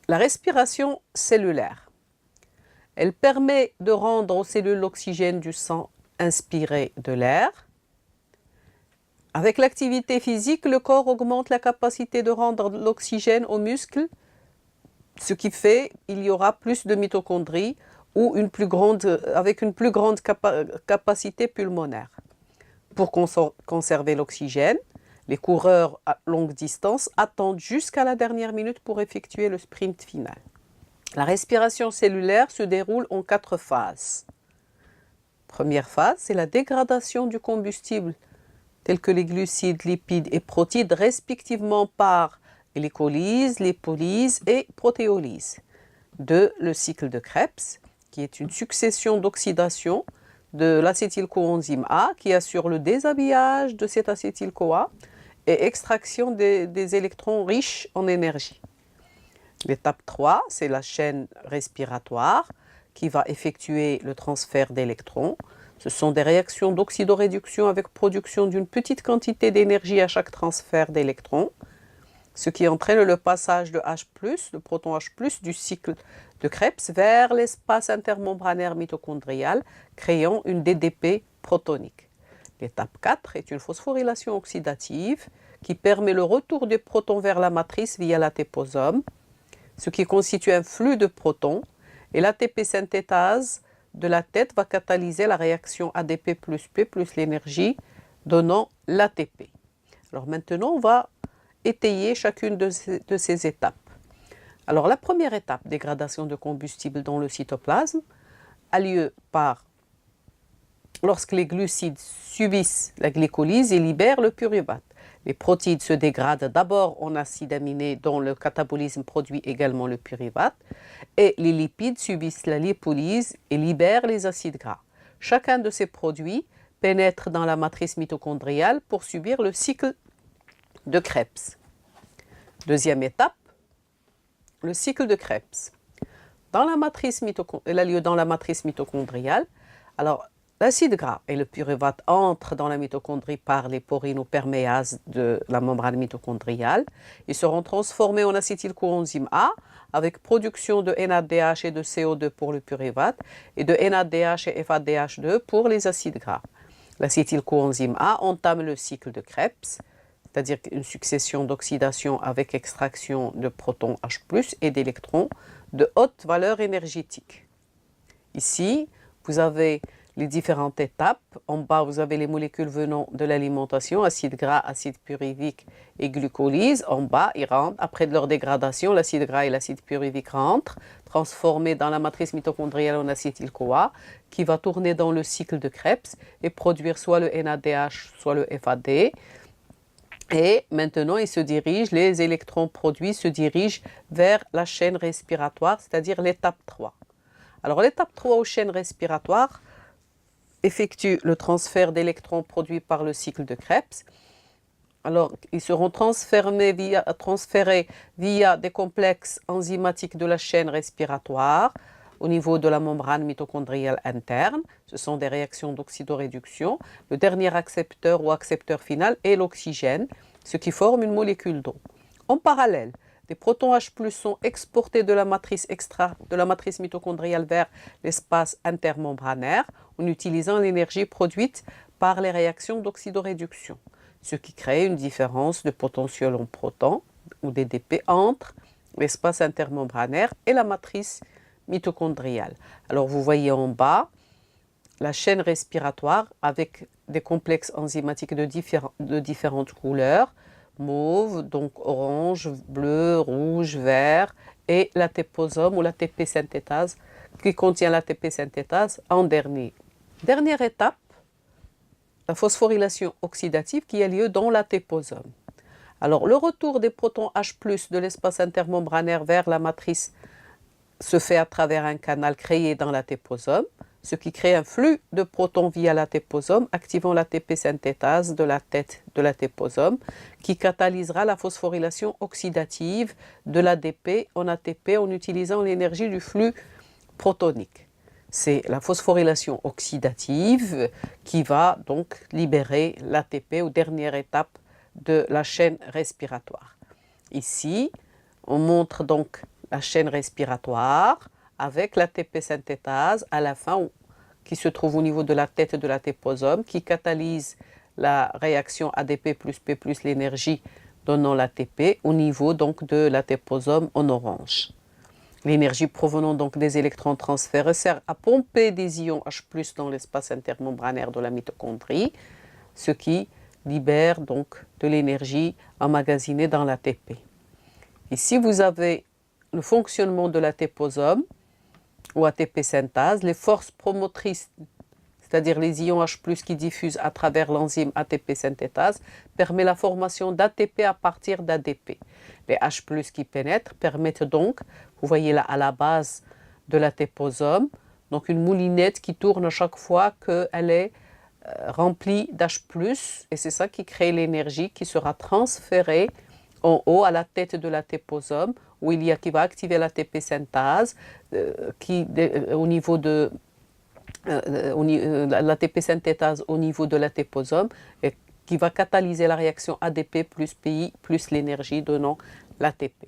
La respiration cellulaire. Elle permet de rendre aux cellules l'oxygène du sang inspiré de l'air. Avec l'activité physique, le corps augmente la capacité de rendre l'oxygène aux muscles, ce qui fait qu'il y aura plus de mitochondries ou avec une plus grande capacité pulmonaire. Pour conserver l'oxygène, les coureurs à longue distance attendent jusqu'à la dernière minute pour effectuer le sprint final. La respiration cellulaire se déroule en 4 phases. Première phase, c'est la dégradation du combustible, tels que les glucides, lipides et protides, respectivement par glycolyse, lipolyse et protéolyse. 2. Le cycle de Krebs, qui est une succession d'oxydation de l'acétyl-coenzyme A qui assure le déshabillage de cet acétyl-CoA et extraction des électrons riches en énergie. L'étape 3, c'est la chaîne respiratoire qui va effectuer le transfert d'électrons. Ce sont des réactions d'oxydoréduction avec production d'une petite quantité d'énergie à chaque transfert d'électrons, ce qui entraîne le passage de H+, le proton H+, du cycle de Krebs vers l'espace intermembranaire mitochondrial, créant une DDP protonique. L'étape 4 est une phosphorylation oxydative qui permet le retour des protons vers la matrice via l'ATPosome, ce qui constitue un flux de protons, et l'ATP synthétase de la tête va catalyser la réaction ADP plus P plus l'énergie, donnant l'ATP. Alors maintenant, on va étayer chacune de ces étapes. Alors la première étape, dégradation de combustible dans le cytoplasme, a lieu lorsque les glucides subissent la glycolyse et libèrent le pyruvate. Les protides se dégradent d'abord en acides aminés dont le catabolisme produit également le pyruvate et les lipides subissent la lipolyse et libèrent les acides gras. Chacun de ces produits pénètre dans la matrice mitochondriale pour subir le cycle de Krebs. Deuxième étape, le cycle de Krebs. Elle a lieu dans la matrice mitochondriale. Alors, l'acide gras et le pyruvate entrent dans la mitochondrie par les porinoperméases de la membrane mitochondriale. Ils seront transformés en acétyl-coenzyme A avec production de NADH et de CO2 pour le pyruvate et de NADH et FADH2 pour les acides gras. L'acétyl-coenzyme A entame le cycle de Krebs, c'est-à-dire une succession d'oxydation avec extraction de protons H+, et d'électrons de haute valeur énergétique. Ici, vous avez les différentes étapes. En bas, vous avez les molécules venant de l'alimentation, acide gras, acide pyruvique et glucolyse. En bas, ils rentrent. Après leur dégradation, l'acide gras et l'acide pyruvique rentrent, transformés dans la matrice mitochondriale en acétyl-CoA, qui va tourner dans le cycle de Krebs et produire soit le NADH, soit le FAD. Et maintenant, les électrons produits se dirigent vers la chaîne respiratoire, c'est-à-dire l'étape 3. Alors, l'étape 3 aux chaînes respiratoires effectue le transfert d'électrons produits par le cycle de Krebs. Alors, ils seront transférés via des complexes enzymatiques de la chaîne respiratoire au niveau de la membrane mitochondriale interne. Ce sont des réactions d'oxydoréduction. Le dernier accepteur ou accepteur final est l'oxygène, ce qui forme une molécule d'eau. En parallèle, des protons H+ sont exportés de la matrice mitochondriale vers l'espace intermembranaire en utilisant l'énergie produite par les réactions d'oxydoréduction, ce qui crée une différence de potentiel en protons ou DDP entre l'espace intermembranaire et la matrice mitochondriale. Alors vous voyez en bas la chaîne respiratoire avec des complexes enzymatiques de différentes couleurs, mauve, donc orange, bleu, rouge, vert, et l'ATPosome ou l'ATP synthétase qui contient l'ATP synthétase en dernier. Dernière étape, la phosphorylation oxydative qui a lieu dans l'ATPosome. Alors le retour des protons H+ de l'espace intermembranaire vers la matrice se fait à travers un canal créé dans l'ATPosome, ce qui crée un flux de protons via l'ATPosome, activant l'ATP synthétase de la tête de l'ATPosome, qui catalysera la phosphorylation oxydative de l'ADP en ATP en utilisant l'énergie du flux protonique. C'est la phosphorylation oxydative qui va donc libérer l'ATP aux dernières étapes de la chaîne respiratoire. Ici, on montre donc la chaîne respiratoire avec l'ATP synthétase à la fin qui se trouve au niveau de la tête de l'ATPosome qui catalyse la réaction ADP plus P plus l'énergie donnant l'ATP au niveau donc de l'ATPosome en orange. L'énergie provenant donc des électrons transférés sert à pomper des ions H+ dans l'espace intermembranaire de la mitochondrie, ce qui libère donc de l'énergie emmagasinée dans l'ATP. Ici, vous avez le fonctionnement de l'ATPosome ou ATP synthase, les forces promotrices, c'est-à-dire les ions H+ qui diffusent à travers l'enzyme ATP synthétase, permet la formation d'ATP à partir d'ADP. Les H+ qui pénètrent permettent donc, vous voyez là à la base de l'ATPosome, donc une moulinette qui tourne à chaque fois qu'elle est remplie d'H+, et c'est ça qui crée l'énergie qui sera transférée en haut à la tête de l'ATPosome, où qui va activer l'ATP synthase, au niveau de l'ATP synthétase au niveau de l'ATPosome, et qui va catalyser la réaction ADP plus PI plus l'énergie donnant l'ATP.